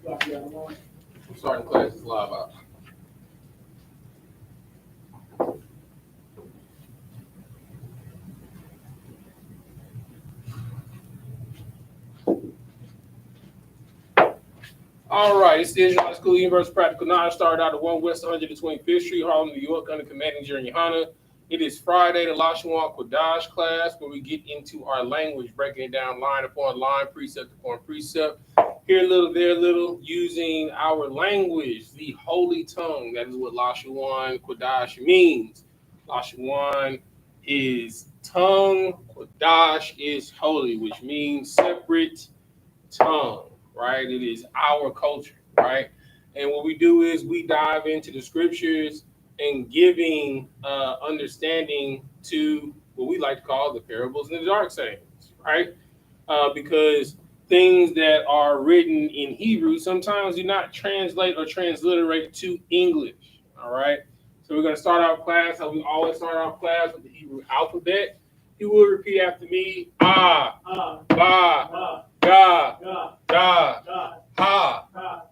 I'm starting classes live out. All right, it's the Israelite School Universal Practical Knowledge. Started out at 1 West 125th Street, Harlem, New York, under commanding Jerry YAHANNA. It is Friday, the Lashawan Qadash class, where we get into our language, breaking it down line upon line, precept upon precept. Here a little, there a little, using our language, the holy tongue. That is what Lashawan Qadash means. Lashawan is tongue, Qadash is holy, which means separate tongue. Right? It is our culture, right? And what we do is we dive into the scriptures and giving understanding to what we like to call the parables and the dark sayings, right? Because things that are written in Hebrew sometimes do not translate or transliterate to English, all right? So we're going to start our class how we always start our class with the Hebrew alphabet. You will repeat after me: Ah, Ba, Ga, Da, Ha,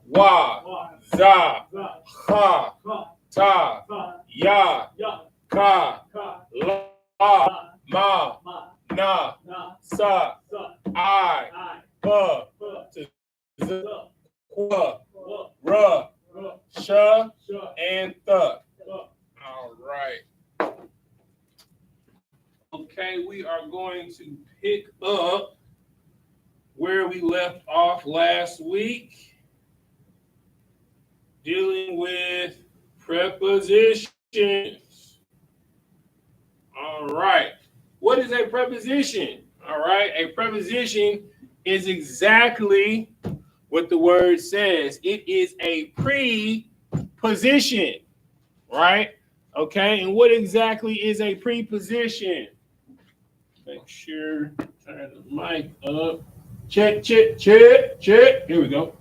Wa, Za, Ha, Ta, Ya, Ka, La, Ma, Na, Sa, I, Ba, Z, Qua, Ra, Sha, and Th. All right. Okay, we are going to pick up where we left off last week, dealing with prepositions. All right. What is a preposition? All right. A preposition is exactly what the word says. It is a preposition, right? Okay. And what exactly is a preposition? Make sure, turn the mic up. Check. Here we go.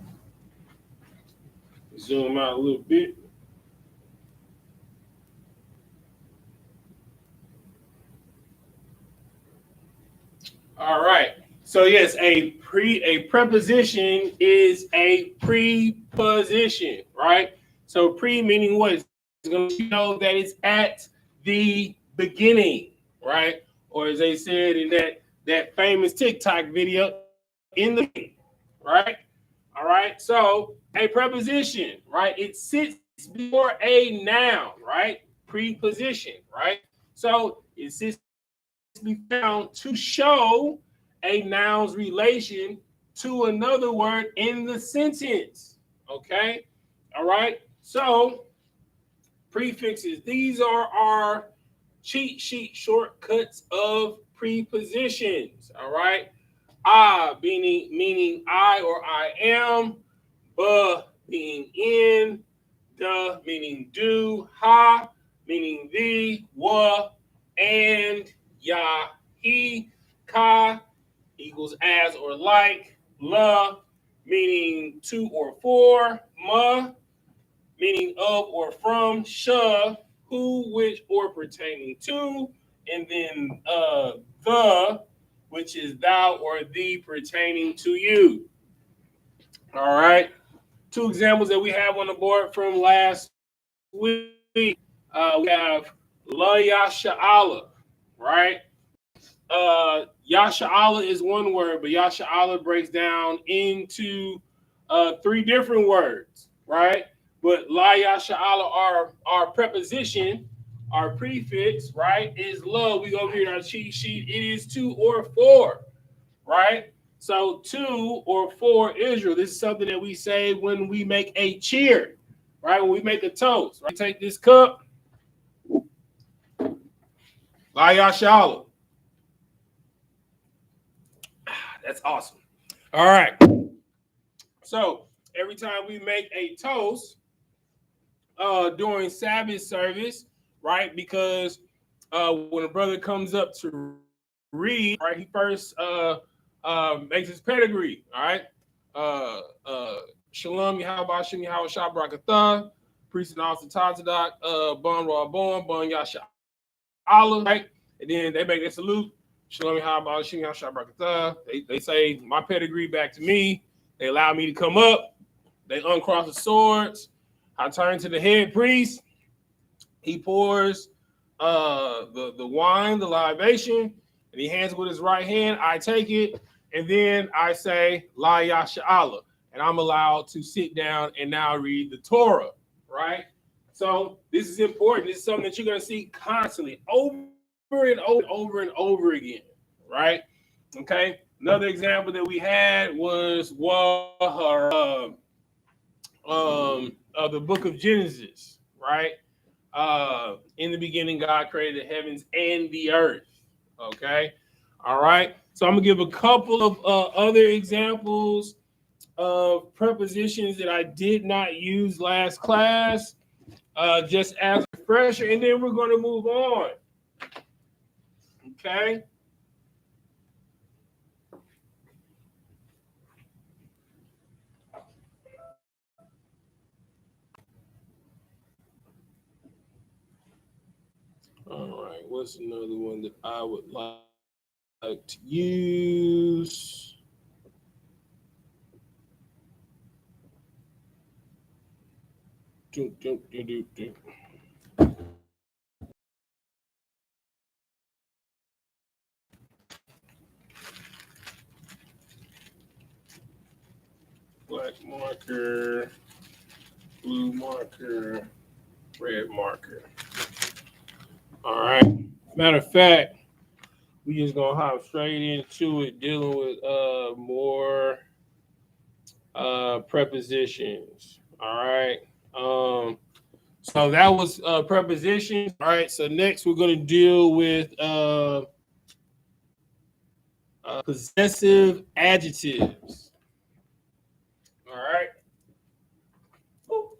Zoom out a little bit. All right. So yes, a preposition is a preposition, right? So pre meaning what? It's going to know that it's at the beginning, right? Or as they said in that famous TikTok video, in the right. All right. So a preposition, right? It sits before a noun, right? Preposition, right? So it sits be found to show a noun's relation to another word in the sentence. Okay. All right. So prefixes. These are our cheat sheet shortcuts of prepositions. All right. Meaning I or I am. Being in. The meaning do. Ha meaning the. Wa and. Ya, he, ka equals as or like. La meaning to or for. Ma meaning of or from. Sha who, which, or pertaining to. And then the, which is thou or thee pertaining to you. All right. Two examples that we have on the board from last week. We have La Yasha'Allah, right? Yasha'Allah is one word, but Yasha'Allah breaks down into three different words, right? But La Yasha'Allah, our preposition, our prefix, right, is love. We go over here in our cheat sheet. It is to or for, right? So to or for Israel. This is something that we say when we make a cheer, right? When we make a toast, right? Take this cup. La Yasha'Allah. That's awesome. All right. So every time we make a toast during Sabbath service, right? Because when a brother comes up to read, right, he first makes his pedigree, all right? Shalom, Yahweh, Shem, Yahweh, Shabrakatah, priest and officer, Tazadak, Bon Rabon, Bon Yasha Allah, right? And then they make their salute. Shalom, Yahweh, Shem, Yahweh, Shabrakatah. They say my pedigree back to me. They allow me to come up. They uncross the swords. I turn to the head priest. He pours the wine, the libation, and he hands it with his right hand. I take it, and then I say, La Yasha'Allah, and I'm allowed to sit down and now read the Torah, right? So this is important. This is something that you're going to see constantly, over and over again, right? Okay. Another example that we had was of the book of Genesis, right? In the beginning, God created the heavens and the earth. Okay. All right. So I'm gonna give a couple of other examples of prepositions that I did not use last class, just as a refresher, and then we're going to move on. Okay. All right. What's another one that I would like to use? Black marker, blue marker, red marker. All right. Matter of fact, we just gonna hop straight into it, dealing with more prepositions. All right. So that was prepositions. All right. So next we're gonna deal with possessive adjectives. All right. All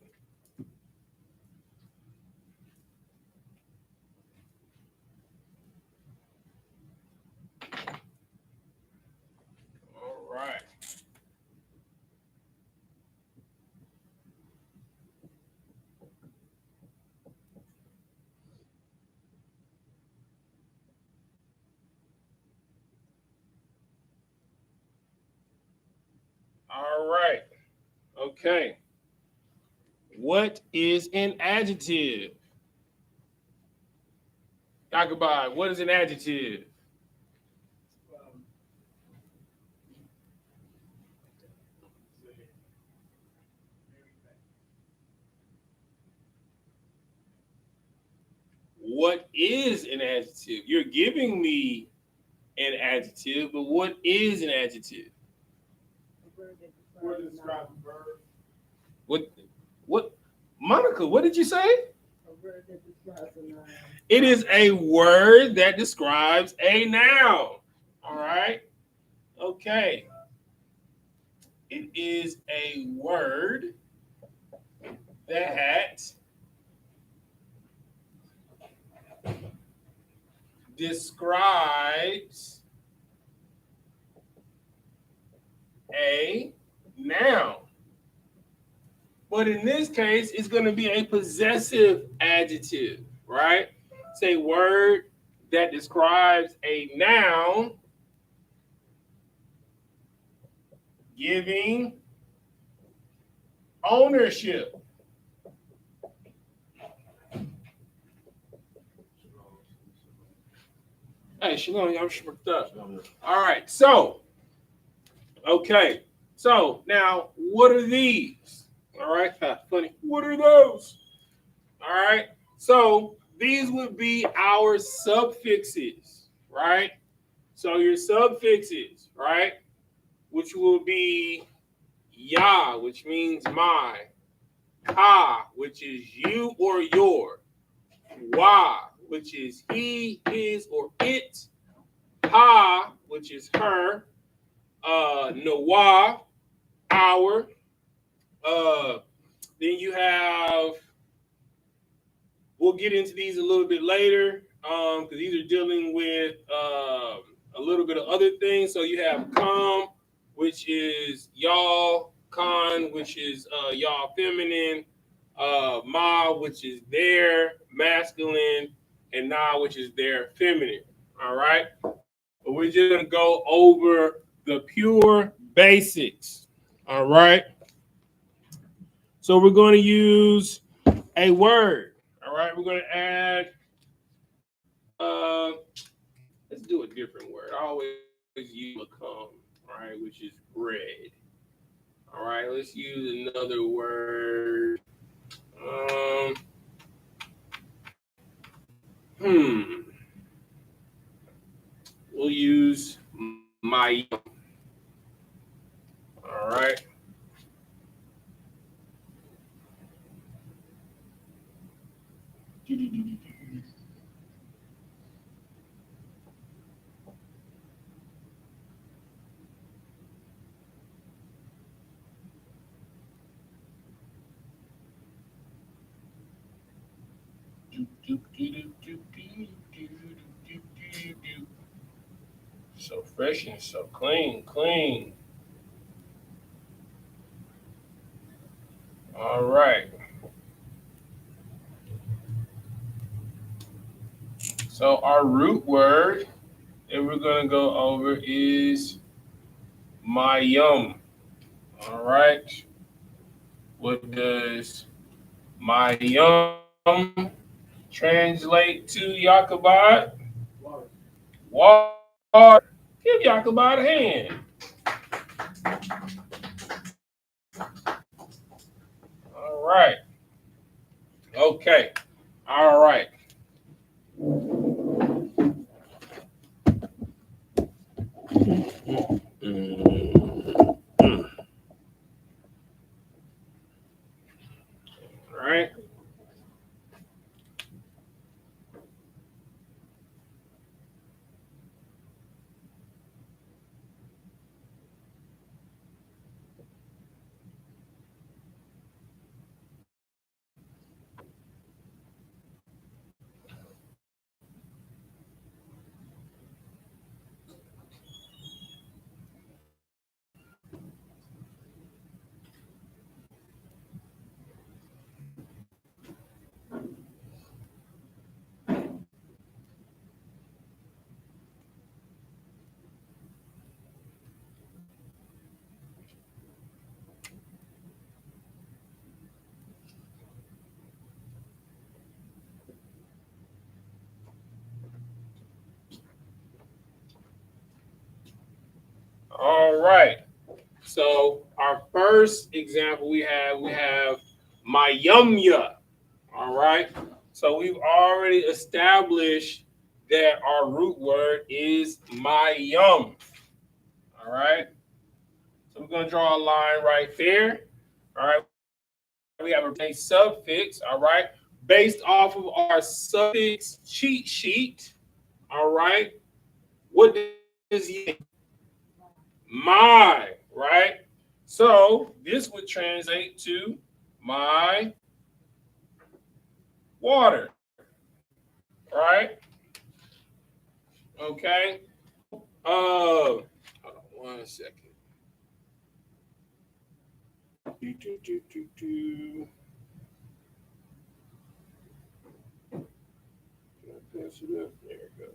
right. All right. Okay. What is an adjective? Talk about it. What is an adjective? What is an adjective? You're giving me an adjective, but what is an adjective? Word describes a verb. What? Monica, what did you say? A word that describes a noun. It is a word that describes a noun. All right. Okay. It is a word that describes a noun. But in this case, it's going to be a possessive adjective, right? It's a word that describes a noun giving ownership. Hey, Shalom, I'm shmurked up. All right, so, okay. So, now, what are these? All right, funny. What are those? All right, so these would be our suffixes, right? So, your suffixes, right, which will be ya, which means my, ka, which is you or your, wa, which is he, his, or it, ha, which is her, nawa, our. Then you have, we'll get into these a little bit later, because these are dealing with a little bit of other things. So you have com, which is y'all, con, which is y'all feminine, ma, which is their masculine, and na, which is their feminine. All right. But we're just gonna go over the pure basics. All right. So we're going to use a word. All right, we're going to add. Let's do a different word. I always use become, right, which is bread. All right, let's use another word. Um, hmm. We'll use my. All right. So fresh and so clean, clean. All right. So our root word that we're gonna go over is mayum. All right. What does mayum translate to Yakabad? Water. Give Yakabad a hand. All right. Okay. All right. All right. All right. So our first example we have mayumya. All right. So we've already established that our root word is mayum. All right. So we're gonna draw a line right there. All right. We have a suffix. All right. Based off of our suffix cheat sheet. All right. What does my, right? So this would translate to my water, right? Okay. Hold on 1 second. Do. Can I pass it up? There it goes.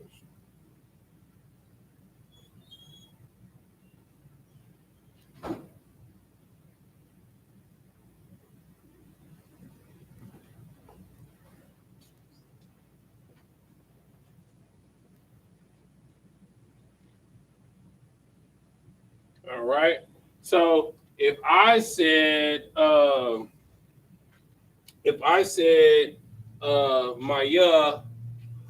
All right. So if I said Maya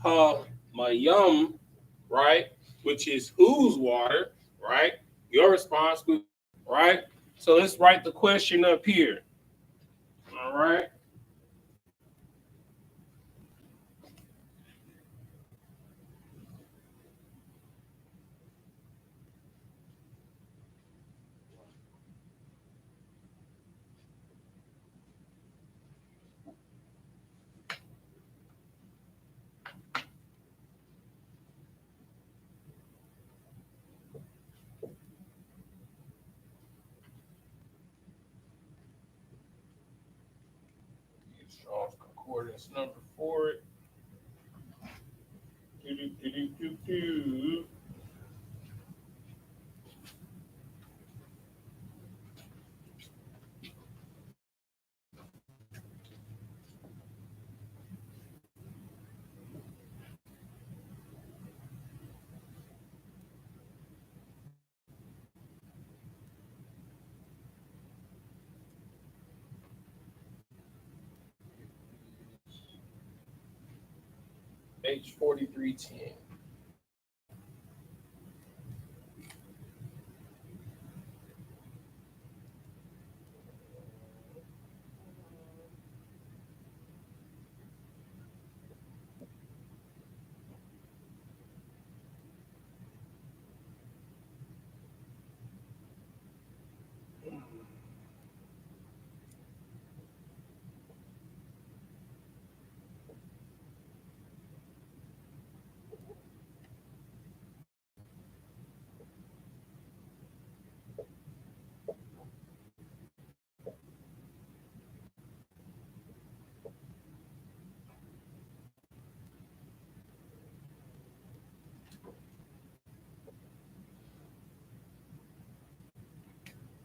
ha Mayum, right, which is whose water, right? Your response would, right? So let's write the question up here. All right. Strong's concordance number for it. Do. H4310.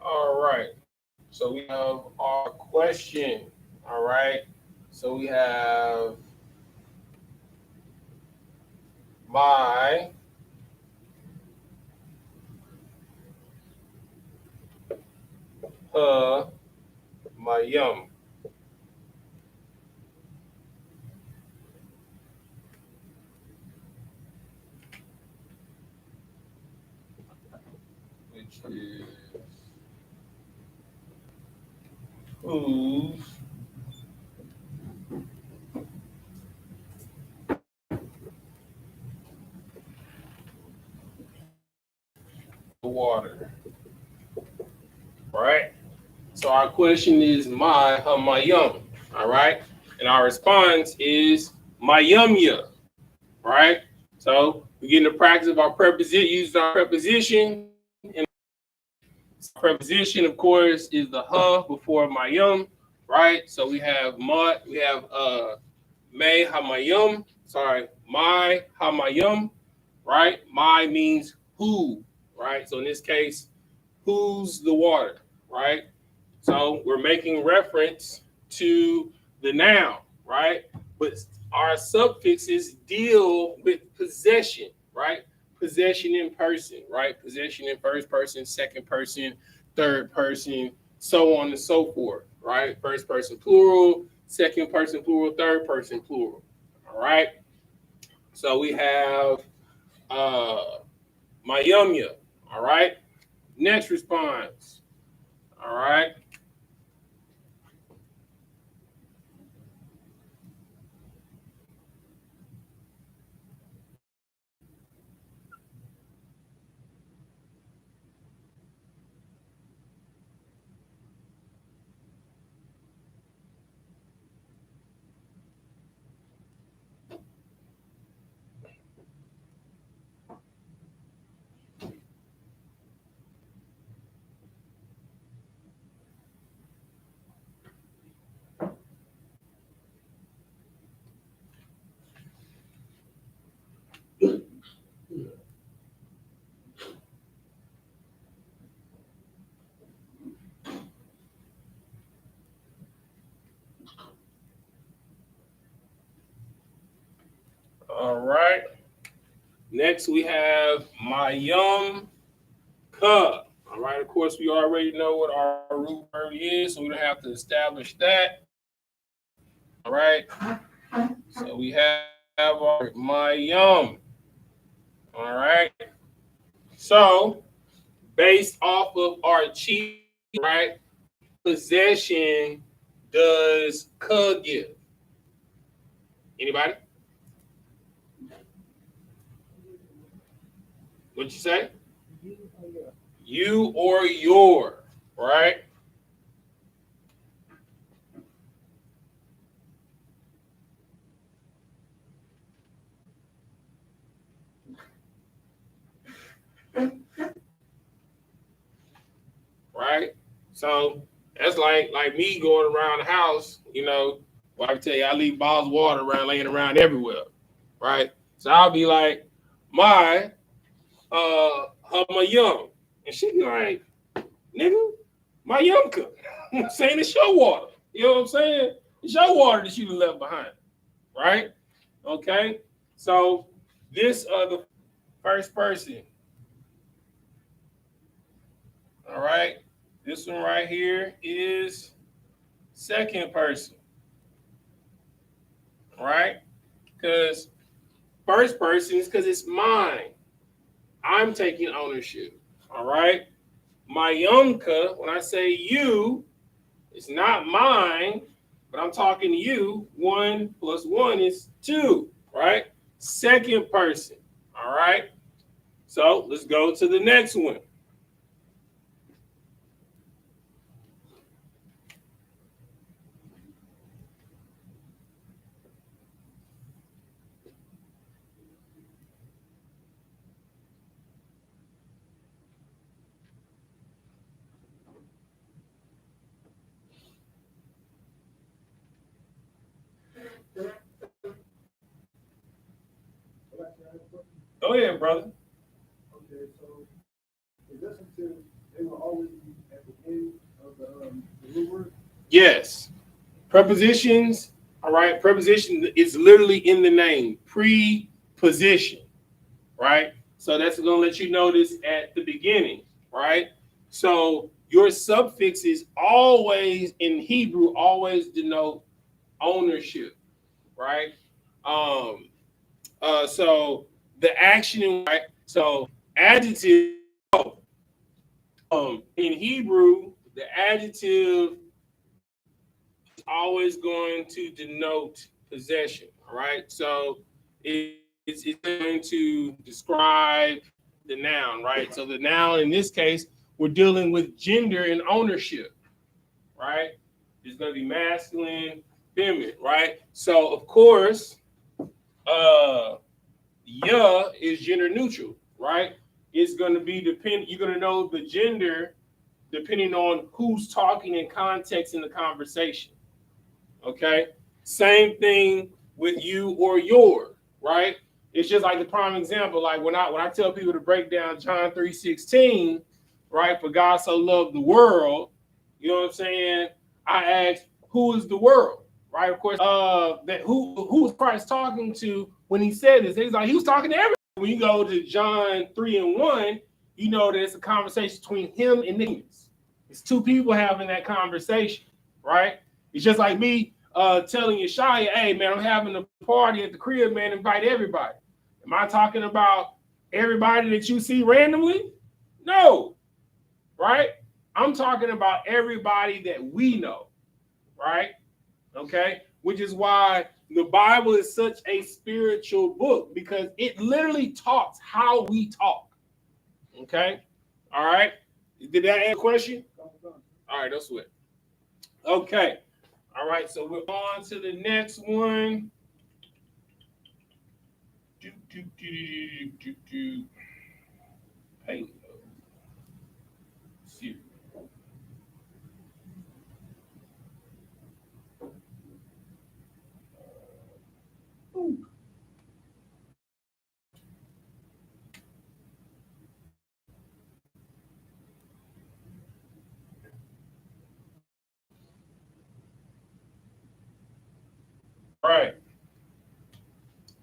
All right. So we have our question. All right. So we have my my yum. Which is whose the water. All right. So our question is my my yum. All right. And our response is my yum ya. Right. So we get in the practice of our preposition, using our preposition. And preposition, of course, is the before my yum. Right. So we have may hamayum. Sorry, my hamayum. Right. My means who. Right. So in this case, who's the water. Right. So we're making reference to the noun, right? But our suffixes deal with possession, right? Possession in person, right? Possession in first person, second person, third person, so on and so forth, right? First person plural, second person plural, third person plural, all right? So we have Mayumya, all right? Next response, all right? All right. Next, we have Mayum Ka. All right. Of course, we already know what our root verb is, so we don't have to establish that. All right. So we have our Mayum. All right. So, based off of our chief, right, possession does Ka give? Anybody? What'd you say? You or your, right? Right? So that's like me going around the house, well, I can tell you I leave bottles of water around laying around everywhere. Right? So I'll be like, my my yum. And she be like, nigga, my yum cook. I'm saying it's your water. You know what I'm saying? It's your water that you left behind. Right? Okay. So this the first person. All right. This one right here is second person. Right? Because First person is because it's mine. I'm taking ownership. All right. My yumka, when I say you, it's not mine, but I'm talking to you. 1 plus 1 is 2, right? Second person. All right. So let's go to the next one. Go ahead, brother. Okay, so is this until they will always be at the end of the root word? Yes. Prepositions, all right. Preposition is literally in the name. Preposition, right? So that's going to let you know this at the beginning, right? So your suffixes always in Hebrew always denote ownership, right? Um, so the action, right? So adjective, in Hebrew, the adjective is always going to denote possession, all right? So it's going to describe the noun, right? So the noun in this case, we're dealing with gender and ownership, right? It's going to be masculine, feminine, right? So of course, is gender neutral, right? It's going to be depend. You're going to know the gender depending on who's talking in context in the conversation. Okay. Same thing with you or your, right? It's just like the prime example. Like when I tell people to break down John 3:16, right? For God so loved the world, you know what I'm saying? I ask, who is the world? Right? Of course, that who was Christ talking to when he said this? He's like, he was talking to everyone. When you go to John 3:1, you know that it's a conversation between him and Nicodemus. It's two people having that conversation, right? It's just like me telling Yeshaya, hey, man, I'm having a party at the crib, man, invite everybody. Am I talking about everybody that you see randomly? No, right? I'm talking about everybody that we know, right? Okay, which is why the Bible is such a spiritual book because it literally talks how we talk. Okay, all right. Did that answer the question? All right, that's it. Okay, all right. So we're on to the next one. Hey, all right.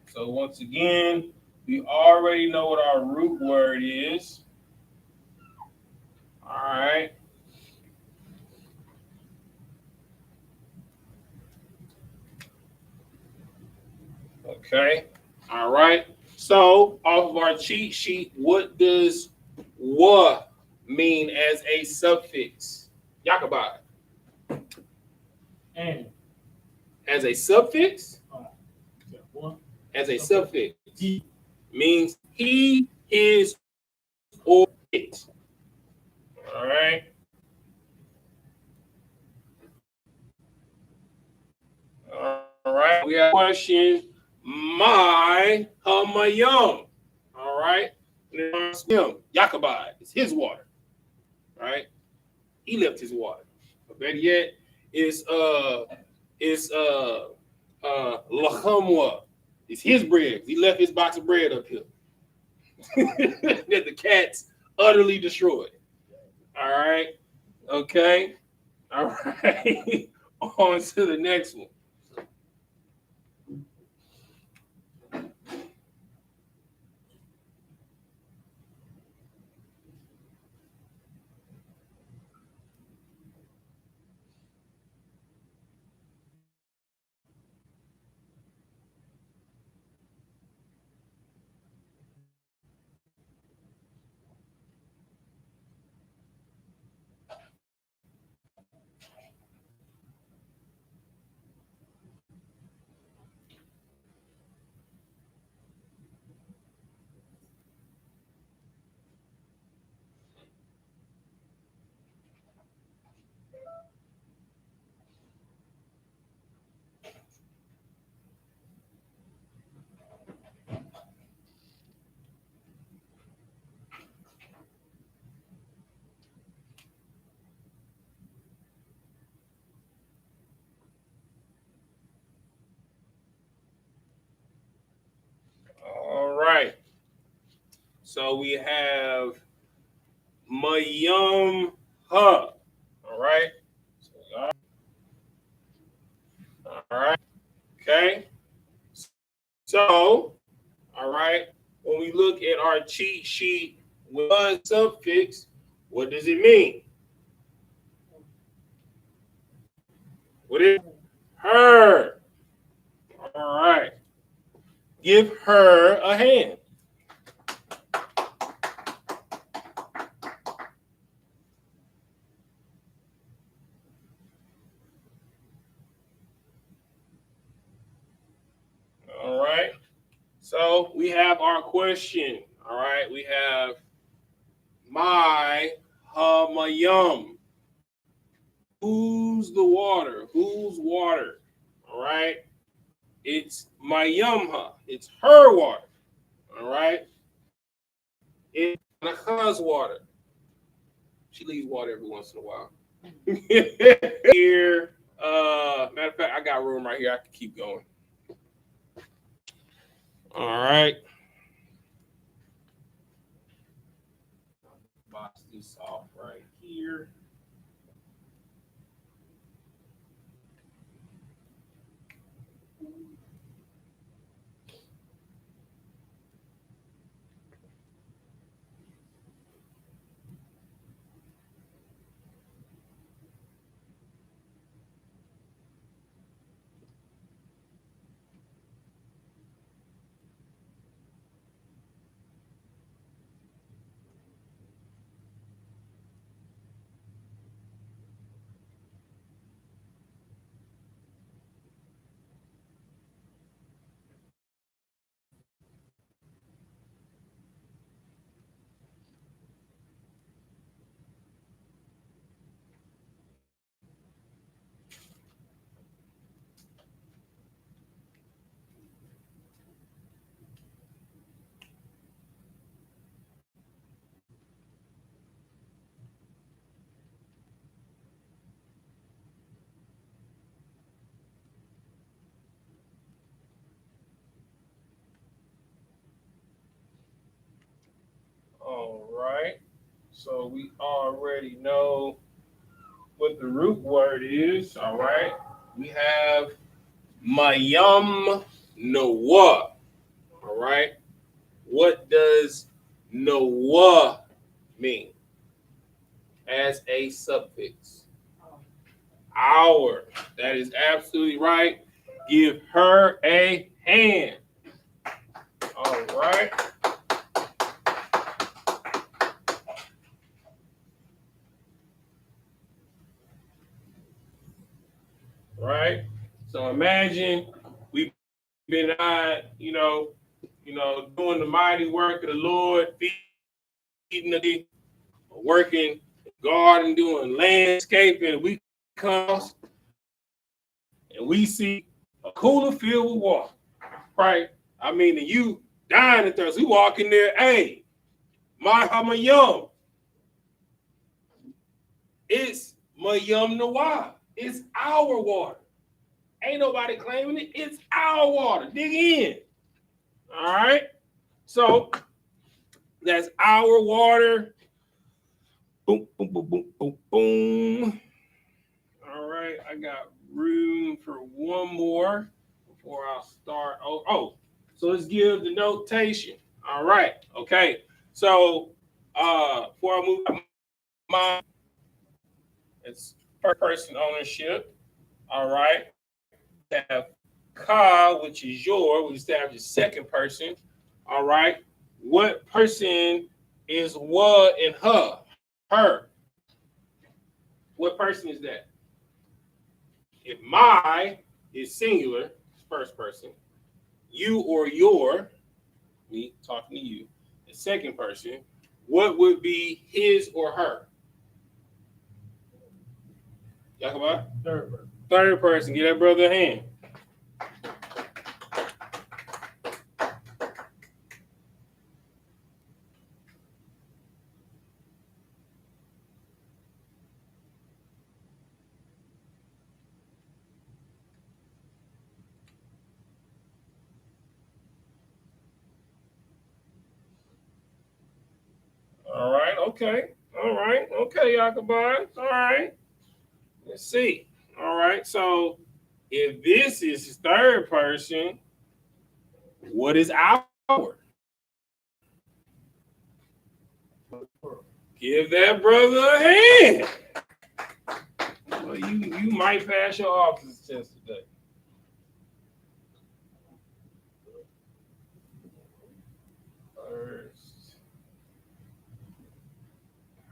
So once again, we already know what our root word is. All right. Okay. All right. So off of our cheat sheet, what does "wa" mean as a suffix? Yakabad. And As a suffix? As a suffix. Means he, his, or it. All right. All right. We have a question. My hamayam. All right. Him. Yakabad. It's his water. All right. He left his water. But better yet, it's lachamwa. It's his bread. He left his box of bread up here. That the cats utterly destroyed. All right. Okay. All right. On to the next one. So we have Mayum Ha. All right. All right. Okay. So, all right. When we look at our cheat sheet with a suffix, what does it mean? What is her? All right. Give her a hand. All right. So we have our question. All right. We have my hamayum. Who's the water? Who's water? All right. It's mayumha. It's her water. All right. It's Nacha's water. She leaves water every once in a while. Here, matter of fact, I got room right here. I can keep going. All right. Box this off right here. All right. So we already know what the root word is. All right. We have Mayam Noah. All right. What does Noah mean as a suffix? Our. That is absolutely right. Give her a hand. All right. Right. So imagine we've been doing the mighty work of the Lord, feeding the working garden, doing landscaping. We come and we see a cooler filled with water. Right. I mean, and you dying of thirst. We walk in there, hey, my yum. It's Mayum Nawab. It's our water. Ain't nobody claiming it. It's our water. Dig in. All right. So that's our water. Boom, boom, boom, boom, boom, boom. All right. I got room for one more before I'll start. So let's give the notation. All right. Okay. So before I move my it's first person ownership. All right. We have Ka, which is your, we established second person. All right. What person is what and her? Her. What person is that? If my is singular, first person, you or your, me talking to you, the second person, what would be his or her? Yakaba? Third person. Third person, give that brother a hand. Okay. All right. Okay, Yakubad. All right. Let's see. All right. So if this is third person, what is our? Give that brother a hand. Well, you might pass your office test today. First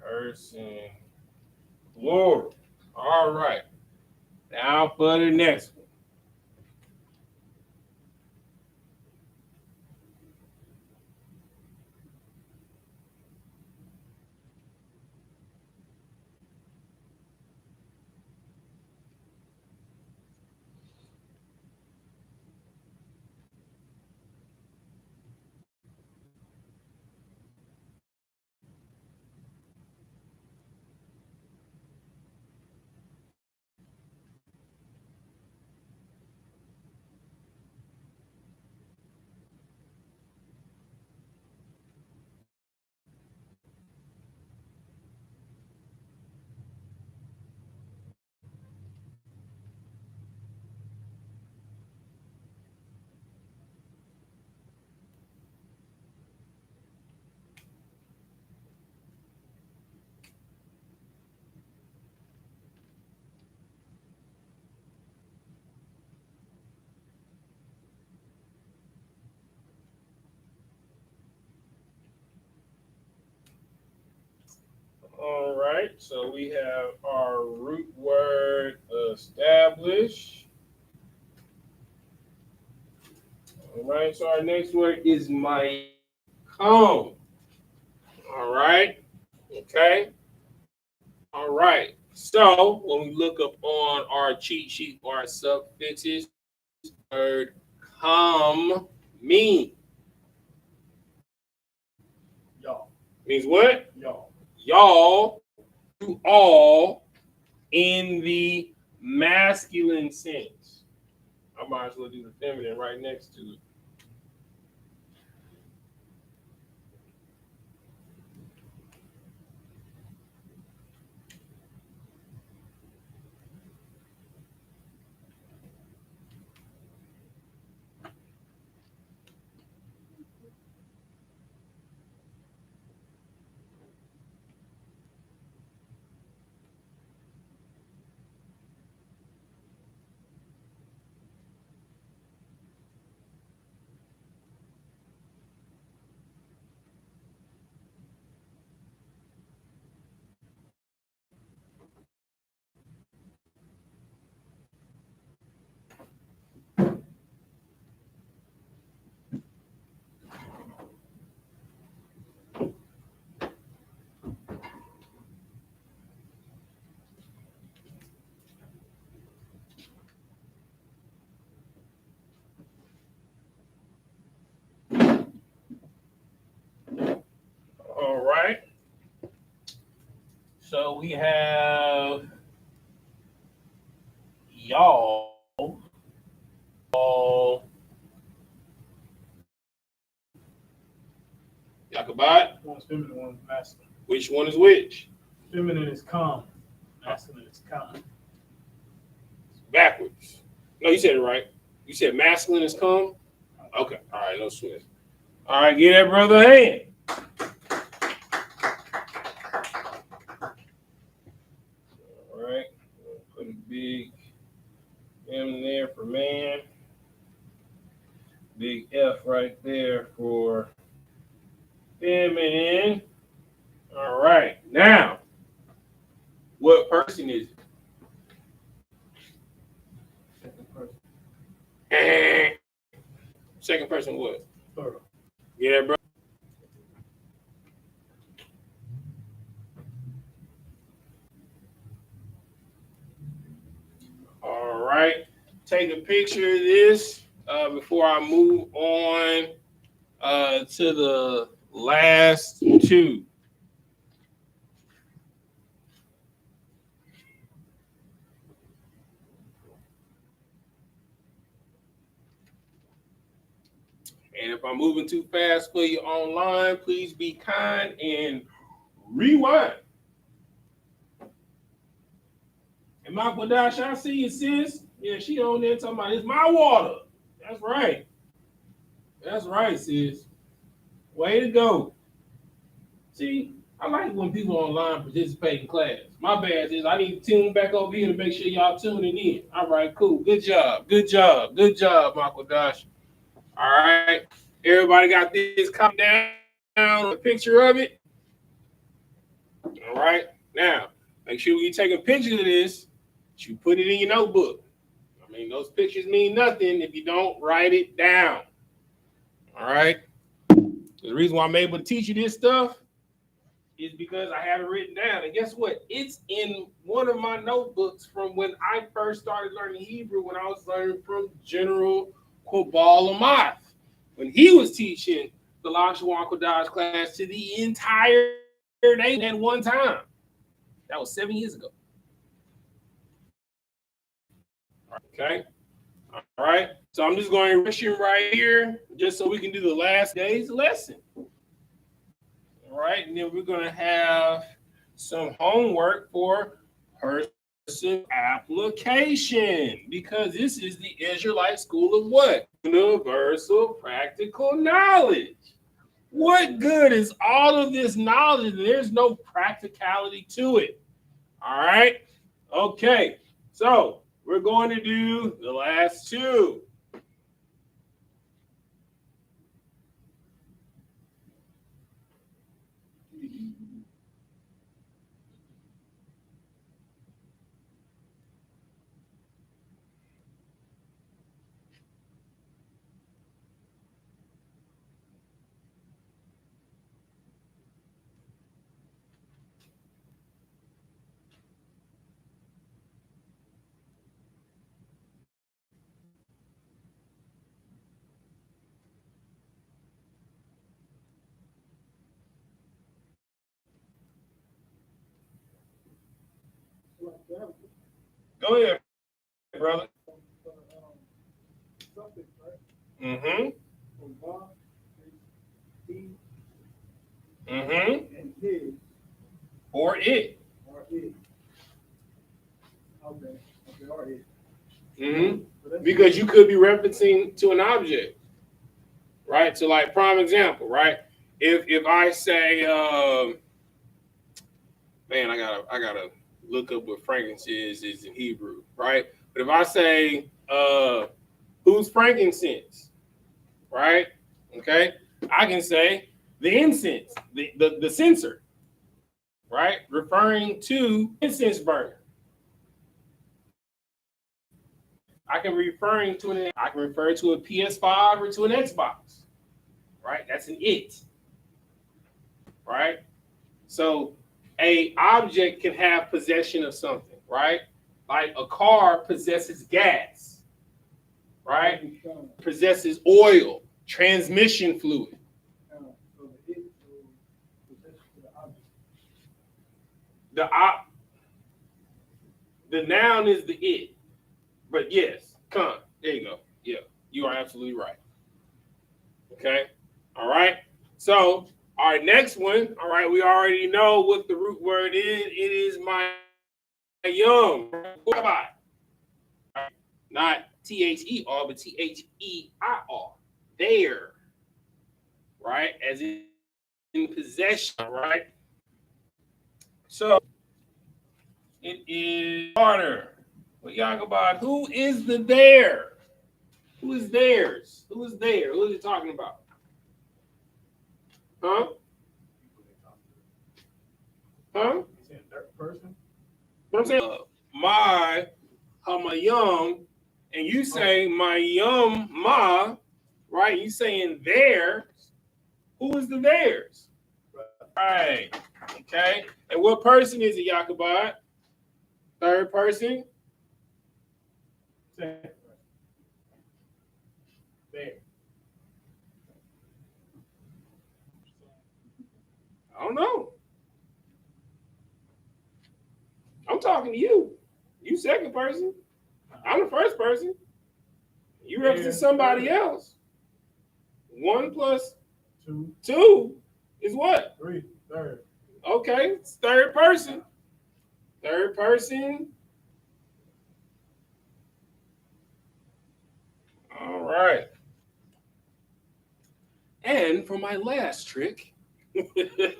person, plural. All right. Now for the next one. All right, so we have our root word establish. All right, so our next word is my come. All right, okay. All right, so when we look up on our cheat sheet or our suffixes, word come mean. Y'all. Means what? Y'all. Y'all, you all in the masculine sense. I might as well do the feminine right next to it. All right. So we have y'all all Yakubad. One's feminine, one's masculine. Which one is which? Feminine is calm. Masculine is calm. Backwards. No, you said it right. You said masculine is come. Okay. All right. No sweat. All right. Give that brother a hand. All right. Put a big M there for man. Big F right there for feminine. All right. Now, what person is Second person. it? Second person what? Plural. Yeah, bro. All right. Take a picture of this before I move on to the last two. And if I'm moving too fast for you online, please be kind and Rewind. And my Qadash, I see you, sis. Yeah, she on there talking about it's my water. That's right. That's right, sis. Way to go. See, I like when people online participate in class. My bad is I need to tune back over here to make sure y'all tuning in. All right, cool. Good job. Good job. Good job, my Qadash. All right. Everybody got this come down, a picture of it. All right. Now, make sure you take a picture of this. You put it in your notebook. I mean, those pictures mean nothing if you don't write it down. All right. The reason why I'm able to teach you this stuff is because I have it written down. And guess what? It's in one of my notebooks from when I first started learning Hebrew, when I was learning from General Quabal Amath, when he was teaching the Lashawan Qadash class to the entire nation at one time. That was 7 years ago. Okay. All right. So I'm just going to rush him right here just so we can do the last day's lesson. All right. And then we're going to have some homework for person application, because this is the Israelite school of what? Universal practical knowledge. What good is all of this knowledge? There's no practicality to it. All right. Okay. So we're going to do the last two. Go ahead, brother. Mm-hmm. Mm-hmm. And his. Or it. Or it. Okay. Okay, or it. Mm-hmm. Because you could be referencing to an object, right? So, like, prime example, right? If I say, man, I gotta look up what frankincense is in Hebrew, right? But if I say, who's frankincense, right? Okay, I can say the incense, the censer, right? Referring to incense burner. I can refer to a PS5 or to an Xbox, right? That's an it, right? So a object can have possession of something, right? Like a car possesses gas, right? Possesses oil, transmission fluid. The noun is the it. But yes, Cont. There you go. Yeah, you are absolutely right. Okay. All right. So our next one. All right. We already know what the root word is. It is my young. Not THER, but THEIR. There. Right. As in possession. Right. So it is water. Well, Yahweh, who is the there? Who is theirs? Who is there? Who is he talking about? Huh? Huh? Person? What I'm saying, my hamayum, and you say my yum ma, right? You saying theirs. Who is the theirs? Right. Okay. And what person is it, Yahweh? Third person. There. I don't know. I'm talking to you. You second person. I'm the first person. You represent somebody else. 1 plus 2 is what? 3. Third. Okay, it's third person. Third person. All right. And for my last trick, it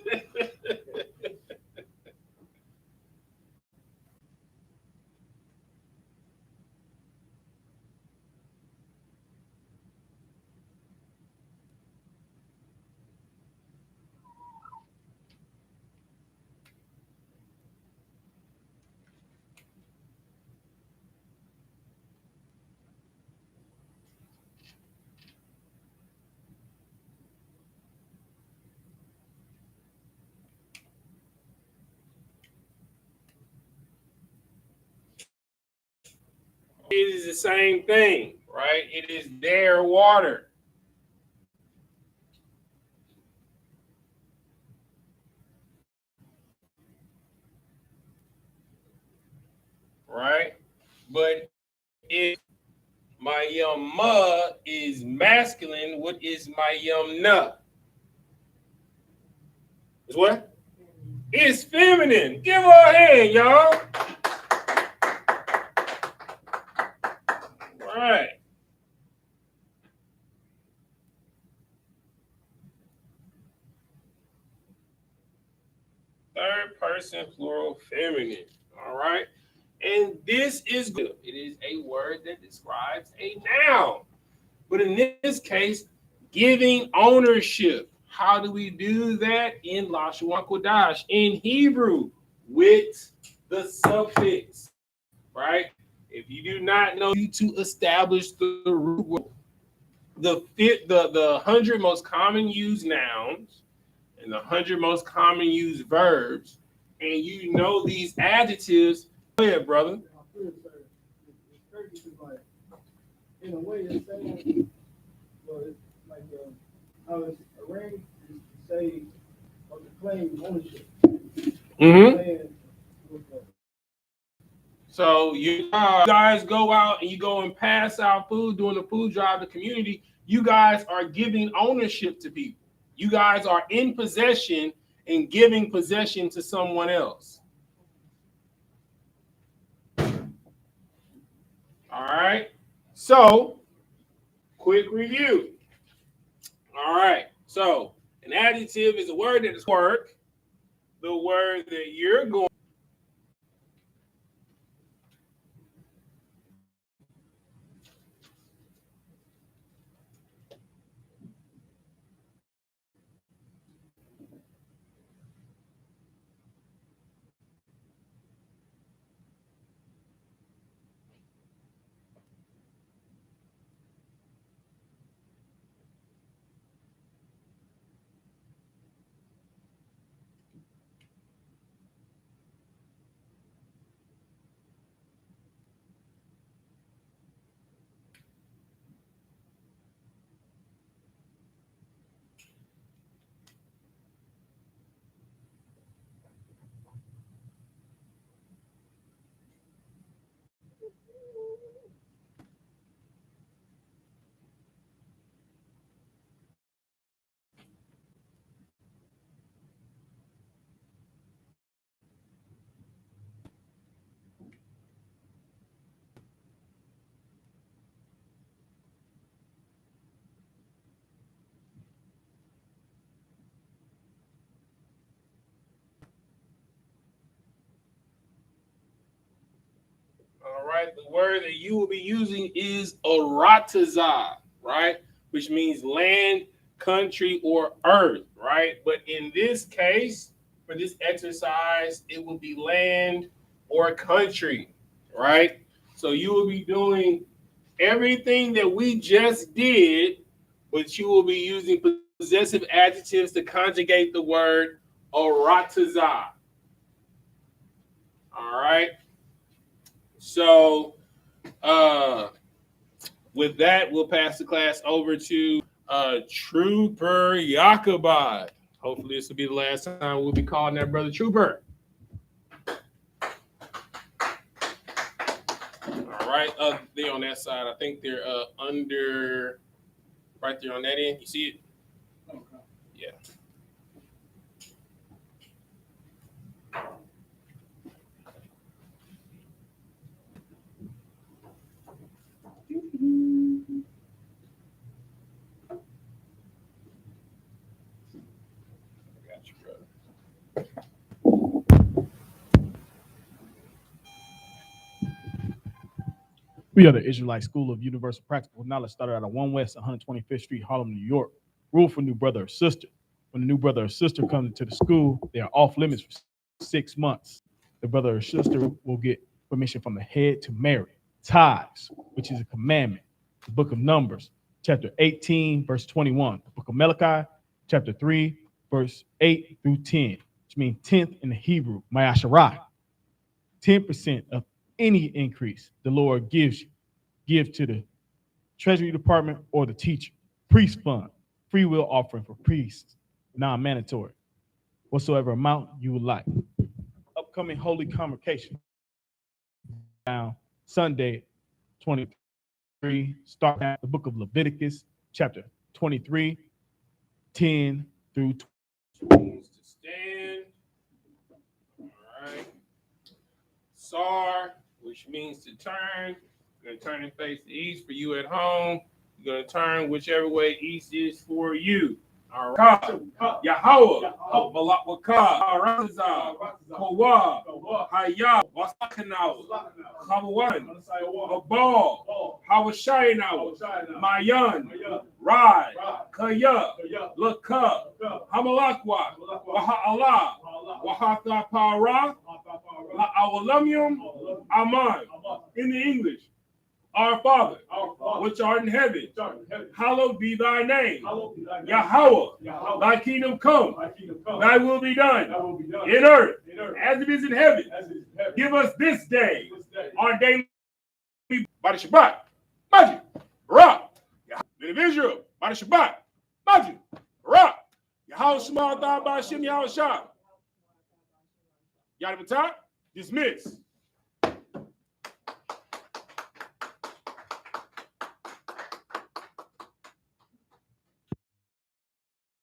is the same thing, right? It is their water. Right? But if my ma is masculine, what is my na? Is what? It's feminine. Give her a hand, y'all. Right. Third person plural feminine. All right. And this is good. It is a word that describes a noun. But in this case, giving ownership. How do we do that in Lashawan Qadash? In Hebrew, with the suffix, right? If you do not know, you to establish the root word, the 100 most common used nouns and the 100 most common used verbs, and you know these adjectives. Go ahead, brother. In a way, it's saying, well, it's like how it's arranged is to say or to claim ownership. Mm-hmm. So you guys go out and you go and pass out food doing the food drive to the community. You guys are giving ownership to people. You guys are in possession and giving possession to someone else. All right. So, quick review. All right. So, an adjective is a word that is work. The word that you're going. All right. The word that you will be using is arataza, right? Which means land, country, or earth, right? But in this case, for this exercise, it will be land or country, right? So you will be doing everything that we just did, but you will be using possessive adjectives to conjugate the word arataza. All right. So with that, we'll pass the class over to Trooper Yakubad. Hopefully, this will be the last time we'll be calling that brother Trooper. All right, they're on that side. I think they're under, right there on that end. You see it? Okay. Yeah. We are the Israelite School of Universal Practical Knowledge, started out at 1 West 125th Street, Harlem, New York. Rule for new brother or sister. When the new brother or sister comes into the school, they are off limits for 6 months. The brother or sister will get permission from the head to marry. Tithes, which is a commandment. The book of Numbers, chapter 18, verse 21. The book of Malachi, chapter 3, verse 8 through 10, which means 10th in the Hebrew, Mayasharah. 10% of any increase the Lord gives you, give to the Treasury Department or the teacher. Priest fund, free will offering for priests, non-mandatory. Whatsoever amount you would like. Upcoming Holy Convocation. Now, Sunday, 23, start at the book of Leviticus, chapter 23, 10 through 20. To stand. All right. Sar, which means to turn. You're going to turn and face the east for you at home. You're going to turn whichever way east is for you. All right. Yahweh, BLACKWATCH, Razah, Kawah, Hayah, Wasakanaw, Kawan, Abal, Hawashainaw, Mayan, Rai, Kaya, Laka, Hamalakwa, Waha'Allah, Wahathapara, La'awalamium, Aman. In the English. Our Father, which art in heaven, hallowed be thy name. Yahweh, thy kingdom come, thy will be done in earth as it is in heaven. Give us this day our daily by the Shabbat. Majid, Ra, men of Israel, by the Shabbat. Majid, Ra, Yahweh Shema, Thah, Ba'Shem, Yahweh Shah. Yadabata, dismiss.